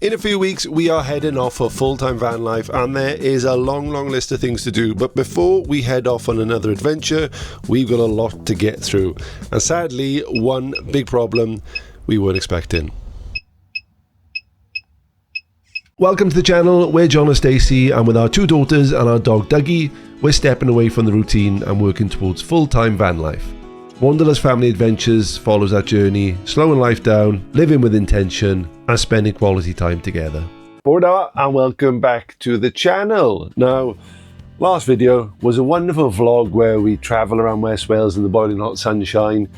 In a few weeks, we are heading off for full-time van life, and there is a long list of things to do. But before we head off on another adventure, we've got a lot to get through. And sadly, one big problem we weren't expecting. Welcome to the channel. We're John and Stacey, and with our two daughters and our dog Dougie, we're stepping away from the routine and working towards full-time van life. Wanderlust Family Adventures follows that journey, slowing life down, living with intention, and spending quality time together. Borda, and welcome back to the channel. Now, last video was a wonderful vlog where we travel around West Wales in the boiling hot sunshine.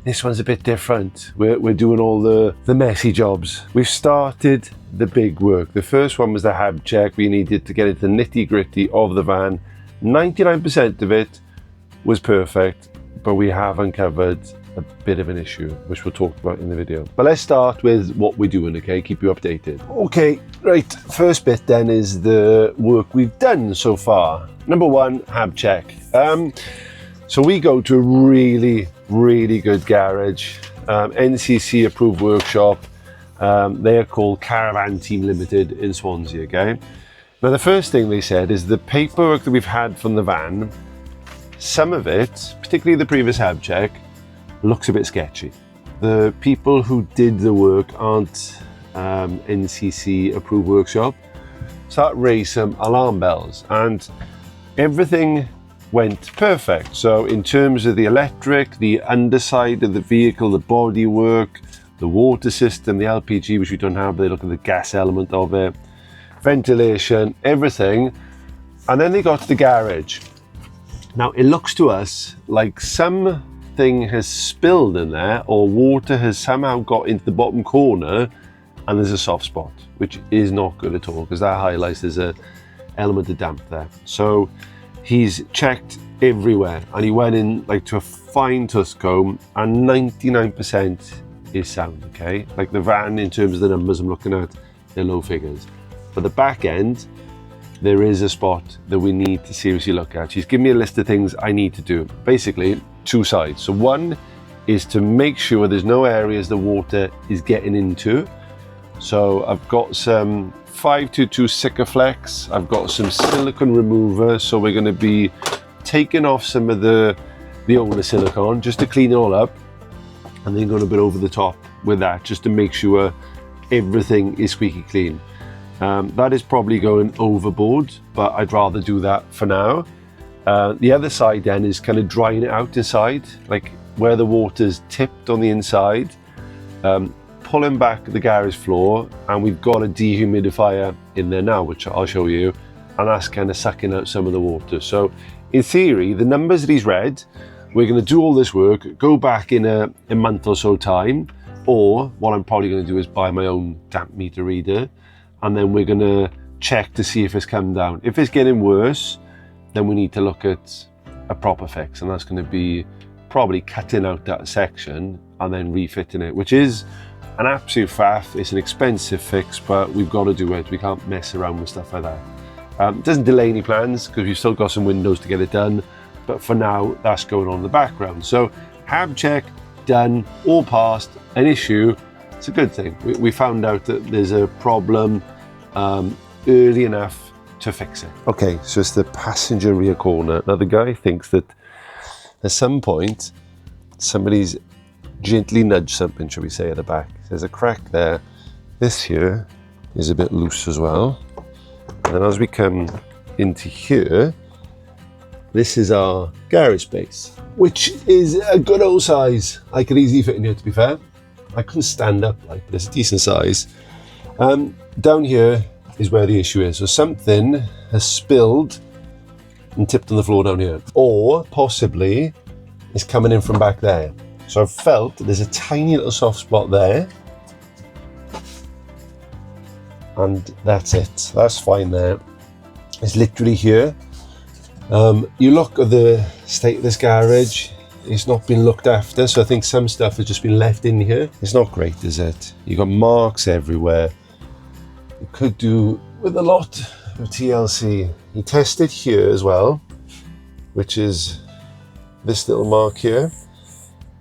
This one's a bit different. We're doing all the messy jobs. We've started the big work. The first one was the hab check. We needed to get into the nitty gritty of the van. 99% of it was perfect, but we have uncovered a bit of an issue, which we'll talk about in the video. But let's start with what we're doing, okay? Keep you updated. Okay, right, first bit then is the work we've done so far. Number one, hab check. So we go to a really good garage, NCC approved workshop. They are called Caravan Team Limited in Swansea, okay? Now the first thing they said is the paperwork that we've had from the van, some of it, particularly the previous hab check, looks a bit sketchy. The people who did the work aren't NCC approved workshop, so that raised some alarm bells, and everything went perfect. So in terms of the electric, the underside of the vehicle, the bodywork, the water system, the LPG, which we don't have, but they look at the gas element of it, ventilation, everything. And then they got to the garage. Now it looks to us like something has spilled in there, or water has somehow got into the bottom corner and there's a soft spot, which is not good at all, because that highlights there's an element of damp there. So he's checked everywhere, and he went in like to a fine tooth comb, and 99% is sound, okay? Like the van, in terms of the numbers I'm looking at, they're low figures. But the back end, there is a spot that we need to seriously look at. She's given me a list of things I need to do. Basically, two sides. So one is to make sure there's no areas the water is getting into. So I've got some 522 Sikaflex. I've got some silicone remover. So we're going to be taking off some of the older silicone just to clean it all up, and then going a bit over the top with that just to make sure everything is squeaky clean. That is probably going overboard, but I'd rather do that for now. The other side then is kind of drying it out inside, like where the water's tipped on the inside, pulling back the garage floor, and we've got a dehumidifier in there now, which I'll show you, and that's kind of sucking out some of the water. So in theory, the numbers that he's read, we're going to do all this work, go back in a month or so time, or what I'm probably going to do is buy my own damp meter reader, and then we're going to check to see if it's come down. If it's getting worse, then we need to look at a proper fix, and that's going to be probably cutting out that section and then refitting it, which is an absolute faff. It's an expensive fix, but we've got to do it. We can't mess around with stuff like that. It doesn't delay any plans, because we've still got some windows to get it done, but for now that's going on in the background. So hab check done, all passed. An issue, it's a good thing. We found out that there's a problem early enough to fix it. Okay, so it's the passenger rear corner. Now the guy thinks that at some point somebody's gently nudged something, shall we say, at the back. There's a crack there. This here is a bit loose as well. And then as we come into here, this is our garage space, which is a good old size. I could easily fit in here, to be fair. I couldn't stand up, like, but it's a decent size. Down here is where the issue is. So something has spilled and tipped on the floor down here, or possibly it's coming in from back there. So I've felt there's a tiny little soft spot there, and that's it. That's fine there. It's literally here. You look at the state of this garage, it's not been looked after, so I think some stuff has just been left in here. It's not great, is it? You've got marks everywhere. You could do with a lot of TLC. He tested here as well, which is this little mark here,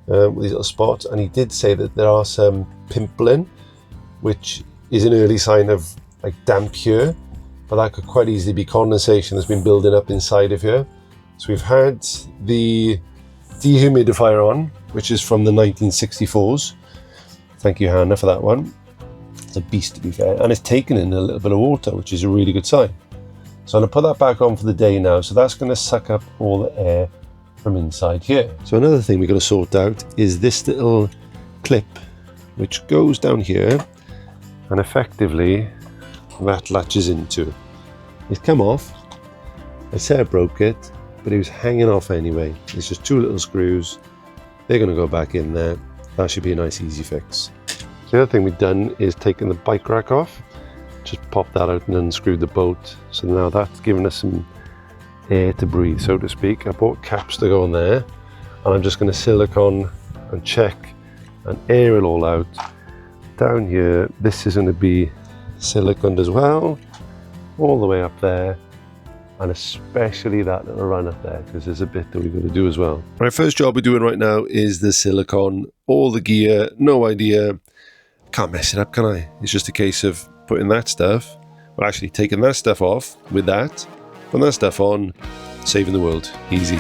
with these little spots, and he did say that there are some pimpling, which is an early sign of like damp here, but that could quite easily be condensation that's been building up inside of here. So we've had the dehumidifier on, which is from the 1964s. Thank you, Hannah, for that one. It's a beast, to be fair, and it's taken in a little bit of water, which is a really good sign. So I'm going to put that back on for the day now, so that's going to suck up all the air from inside here. So another thing we've got to sort out is this little clip which goes down here, and effectively that latches into. It's come off. I said I broke it, but it was hanging off anyway. It's just two little screws. They're going to go back in there. That should be a nice easy fix. So the other thing we've done is taken the bike rack off, just popped that out and unscrewed the bolt. So now that's given us some air to breathe, so to speak. I bought caps to go on there, and I'm just going to silicone and check and air it all out. Down here, this is going to be siliconed as well, all the way up there, and especially that little run up there, because there's a bit that we've got to do as well. Right, first job we're doing right now is the silicone, all the gear, no idea. Can't mess it up, can I? It's just a case of putting that stuff, well, actually taking that stuff off with that, putting that stuff on, saving the world. Easy.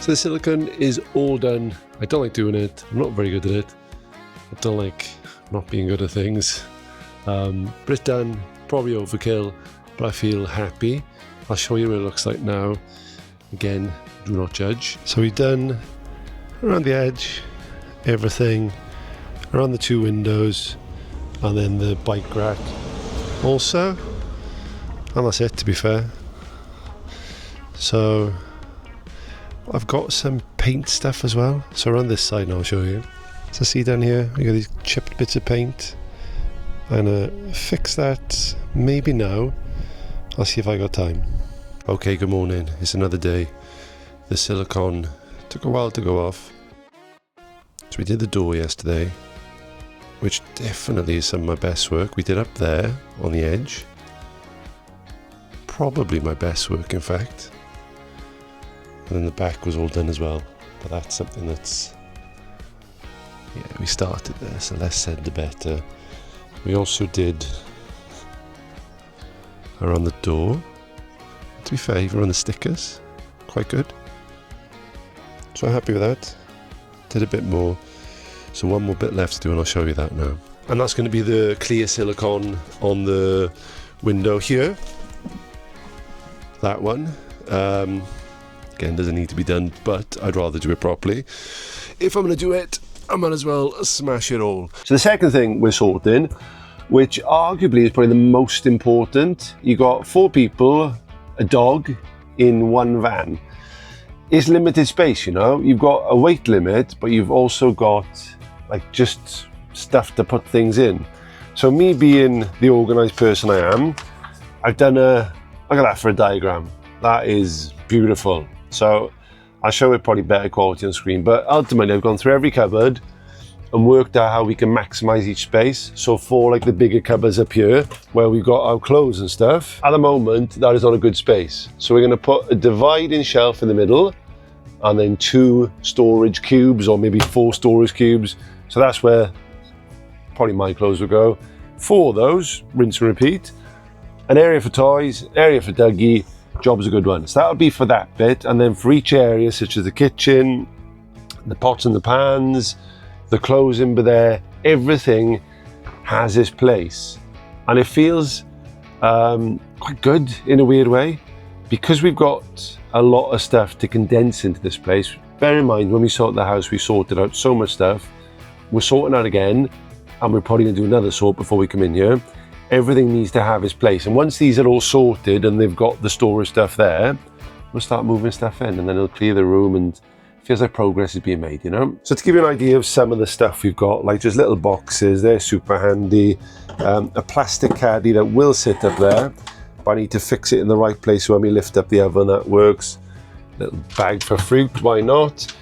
So the silicone is all done. I don't like doing it. I'm not very good at it. I don't like not being good at things. But it's done. Probably overkill, but I feel happy. I'll show you what it looks like now. Again, do not judge. So we've done around the edge, everything, around the two windows, and then the bike rack also. And that's it, to be fair. So I've got some paint stuff as well. So around this side now, I'll show you. So see down here, we got these chipped bits of paint. And fix that maybe now. I'll see if I got time. Okay, good morning. It's another day. The silicone took a while to go off. So we did the door yesterday, which definitely is some of my best work. We did up there on the edge. Probably my best work, in fact. And then the back was all done as well. But that's something that's... yeah, we started there, so less said the better. We also did around the door. To be fair, even on the stickers, quite good. So I'm happy with that. Did a bit more. So one more bit left to do, and I'll show you that now. And that's going to be the clear silicone on the window here. That one. Again, doesn't need to be done, but I'd rather do it properly. If I'm going to do it, I might as well smash it all. So the second thing we're sorting, which arguably is probably the most important, you got 4 people, a dog in one van. It's limited space, you know. You've got a weight limit, but you've also got like just stuff to put things in. So me being the organized person I am, I've done look at that for a diagram. That is beautiful. So I'll show it probably better quality on screen, but ultimately I've gone through every cupboard and worked out how we can maximize each space. So for like the bigger cupboards up here, where we've got our clothes and stuff, at the moment, that is not a good space. So we're gonna put a dividing shelf in the middle, and then 2 storage cubes, or maybe 4 storage cubes. So that's where probably my clothes will go. 4 of those, rinse and repeat. An area for toys, an area for Dougie. Job's a good one. So that'll be for that bit. And then for each area, such as the kitchen, the pots and the pans, the clothes in there, everything has its place. And it feels quite good in a weird way, because we've got a lot of stuff to condense into this place. Bear in mind, when we sorted the house, we sorted out so much stuff. We're sorting out again, and we're probably gonna do another sort before we come in here. Everything needs to have its place. And once these are all sorted and they've got the storage stuff there, we'll start moving stuff in, and then it'll clear the room, and it feels like progress is being made, you know? So to give you an idea of some of the stuff we've got, like just little boxes, they're super handy. A plastic caddy that will sit up there, but I need to fix it in the right place so when we lift up the oven, that works. Little bag for fruit, why not?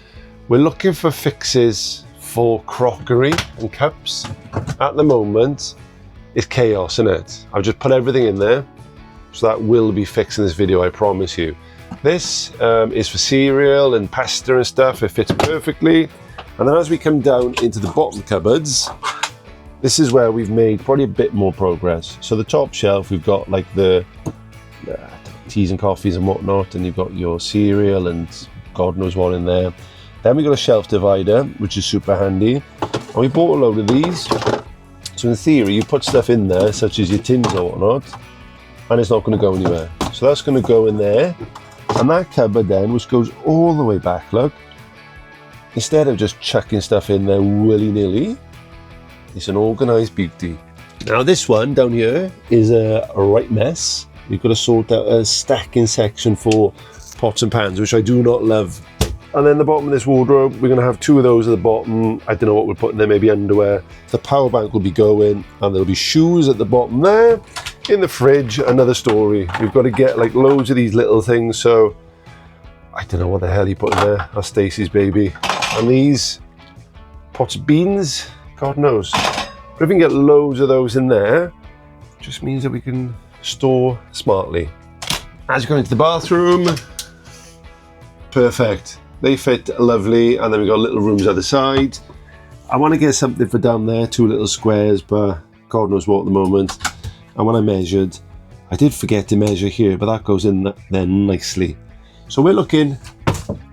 We're looking for fixes for crockery and cups. At the moment, it's chaos, isn't it? I've just put everything in there, so that will be fixed in this video, I promise you. This is for cereal and pasta and stuff. It fits perfectly. And then as we come down into the bottom cupboards, this is where we've made probably a bit more progress. So the top shelf, we've got like the teas and coffees and whatnot, and you've got your cereal and God knows what in there. Then we've got a shelf divider, which is super handy. And we bought a load of these. So in theory, you put stuff in there, such as your tins or whatnot, and it's not going to go anywhere. So that's going to go in there. And that cupboard then, which goes all the way back, look, instead of just chucking stuff in there willy-nilly, it's an organised beauty. Now this one down here is a right mess. We've got to sort out a stacking section for pots and pans, which I do not love. And then the bottom of this wardrobe, we're going to have two of those at the bottom. I don't know what we're putting there, maybe underwear. The power bank will be going, and there'll be shoes at the bottom there. In the fridge, another story. We've got to get like loads of these little things, so I don't know what the hell you put in there. That's Stacey's baby. And these pots of beans, God knows. But if we can get loads of those in there, it just means that we can store smartly. As you go into the bathroom, perfect. They fit lovely, and then we've got little rooms either side. I want to get something for down there, two little squares, but God knows what at the moment. And when I measured, I did forget to measure here, but that goes in there nicely. So we're looking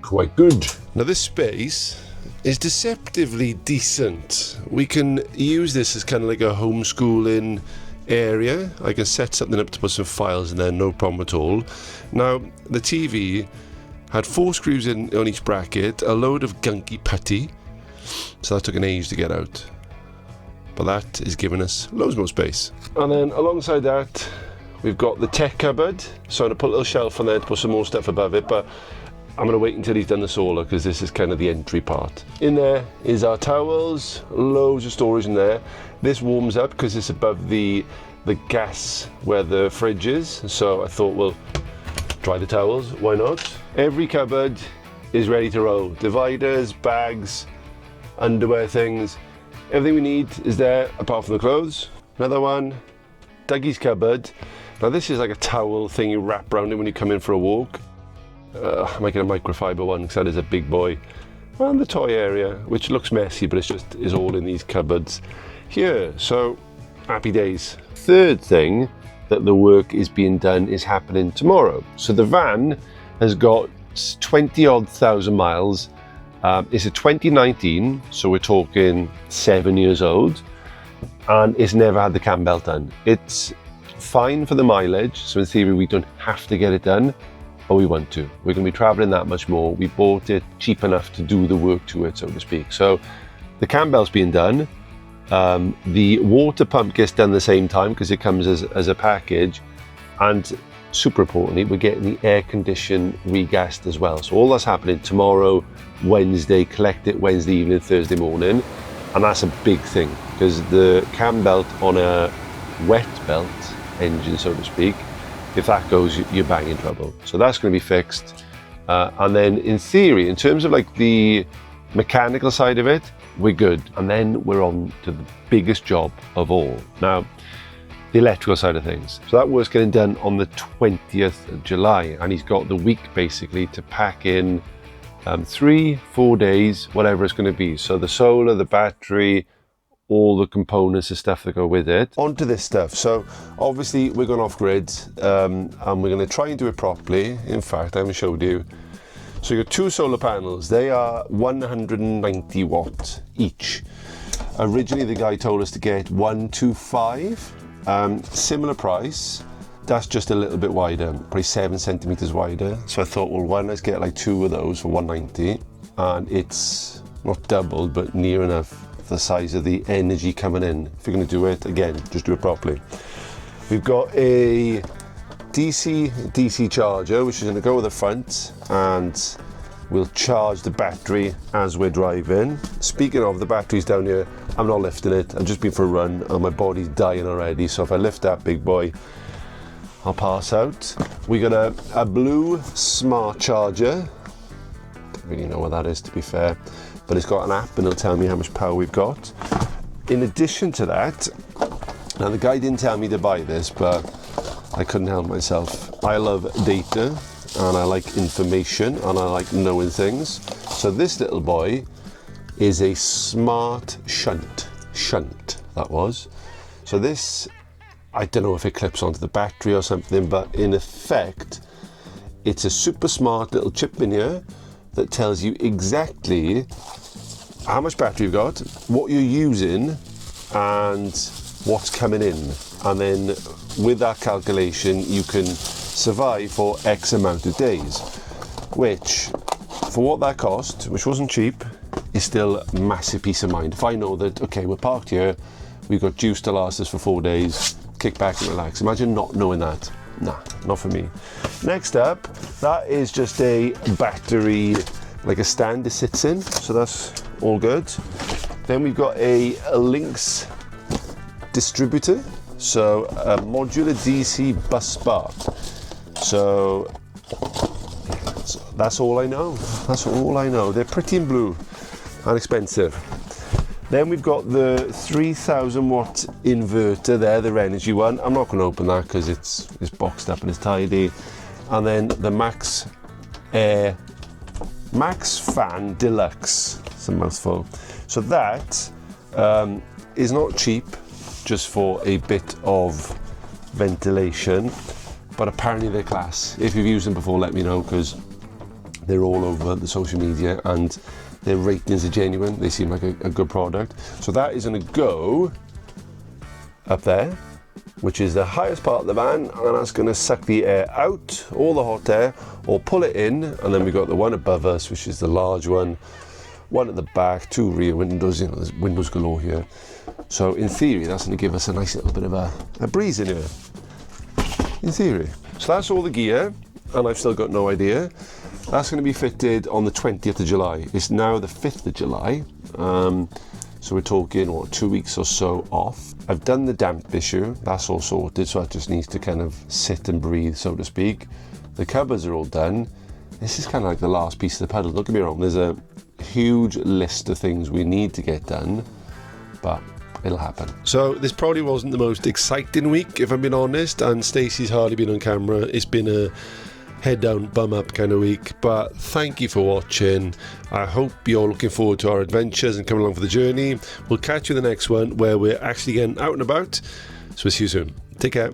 quite good. Now this space is deceptively decent. We can use this as kind of like a homeschooling area. I can set something up to put some files in there, no problem at all. Now the TV had 4 screws in on each bracket, a load of gunky putty, so that took an age to get out. But that is giving us loads more space. And then alongside that, we've got the tech cupboard. So I'm gonna put a little shelf on there to put some more stuff above it, but I'm gonna wait until he's done the solar, because this is kind of the entry part. In there is our towels, loads of storage in there. This warms up because it's above the gas where the fridge is. So I thought, well, dry the towels, why not? Every cupboard is ready to roll. Dividers, bags, underwear things. Everything we need is there, apart from the clothes. Another one, Dougie's cupboard. Now this is like a towel thing you wrap around it when you come in for a walk. I'm making a microfiber one because that is a big boy. And the toy area, which looks messy, but it's just is all in these cupboards here. So happy days. Third thing that the work is being done is happening tomorrow. So the van has got 20-odd thousand miles. It's a 2019, so we're talking 7 years old, and it's never had the cam belt done. It's fine for the mileage, so in theory we don't have to get it done, but we want to. We're going to be traveling that much more. We bought it cheap enough to do the work to it, so to speak. So the cam belt's being done. The water pump gets done the same time because it comes as a package, and super importantly, we're getting the air condition regassed as well. So all that's happening tomorrow, Wednesday, collect it Wednesday evening, Thursday morning, and that's a big thing because the cam belt on a wet belt engine, so to speak, if that goes, you're bang in trouble. So that's going to be fixed. And then in theory, in terms of like the mechanical side of it, we're good. And then we're on to the biggest job of all. Now, the electrical side of things. So that work's getting done on the 20th of July, and he's got the week basically to pack in 3-4 days, whatever it's going to be. So the solar, the battery, all the components and stuff that go with it. Onto this stuff. So obviously we're going off grid, and we're going to try and do it properly. In fact, I haven't showed you. So you've got 2 solar panels. They are 190 watt each. Originally the guy told us to get 125, similar price. That's just a little bit wider, probably 7 centimeters wider. So I thought, well, why not let's get like 2 of those for 190, and it's not doubled, but near enough the size of the Energy coming in. If you're going to do it, again, just do it properly. We've got a DC charger, which is going to go with the front, and we'll charge the battery as we're driving. Speaking of, the battery's down here. I'm not lifting it. I've just been for a run and my body's dying already. So if I lift that big boy, I'll pass out. We got a blue smart charger. Don't really know what that is, to be fair, but it's got an app and it'll tell me how much power we've got. In addition to that, now the guy didn't tell me to buy this, but I couldn't help myself. I love data and I like information and I like knowing things. So this little boy is a smart shunt, that was. So this, I don't know if it clips onto the battery or something, but in effect, it's a super smart little chip in here that tells you exactly how much battery you've got, what you're using, and what's coming in. And then with that calculation, you can survive for X amount of days, which, for what that cost, which wasn't cheap, is still a massive peace of mind. If I know that, okay, we're parked here, we've got juice to last us for 4 days, kick back and relax. Imagine not knowing that. Nah, not for me. Next up, that is just a battery, like a stand it sits in, so that's all good. Then we've got a Lynx distributor, so a modular DC bus bar. So that's all I know. That's all I know. They're pretty in blue and expensive. Then we've got the 3000 watt inverter there, the Energy one. I'm not going to open that because it's boxed up and it's tidy. And then the Max Fan Deluxe. It's a mouthful. So that is not cheap, just for a bit of ventilation, but apparently they're class. If you've used them before, let me know, because they're all over the social media and their ratings are genuine. They seem like a good product. So that is going to go up there, which is the highest part of the van, and that's going to suck the air out, all the hot air, or pull it in. And then we've got the one above us, which is the large one at the back, 2 rear windows. You know, there's windows galore here. So in theory, that's going to give us a nice little bit of a breeze in here, in theory. So that's all the gear, and I've still got no idea. That's going to be fitted on the 20th of July. It's now the 5th of July. So we're talking, what, 2 weeks or so off. I've done the damp issue. That's all sorted. So it just needs to kind of sit and breathe, so to speak. The cupboards are all done. This is kind of like the last piece of the puzzle. Don't get me wrong. There's a huge list of things we need to get done, but it'll happen. So this probably wasn't the most exciting week, if I'm being honest. And Stacey's hardly been on camera. It's been a head down, bum up kind of week, but thank you for watching. I hope you're looking forward to our adventures and coming along for the journey. We'll catch you in the next one where we're actually getting out and about. So we'll see you soon. Take care.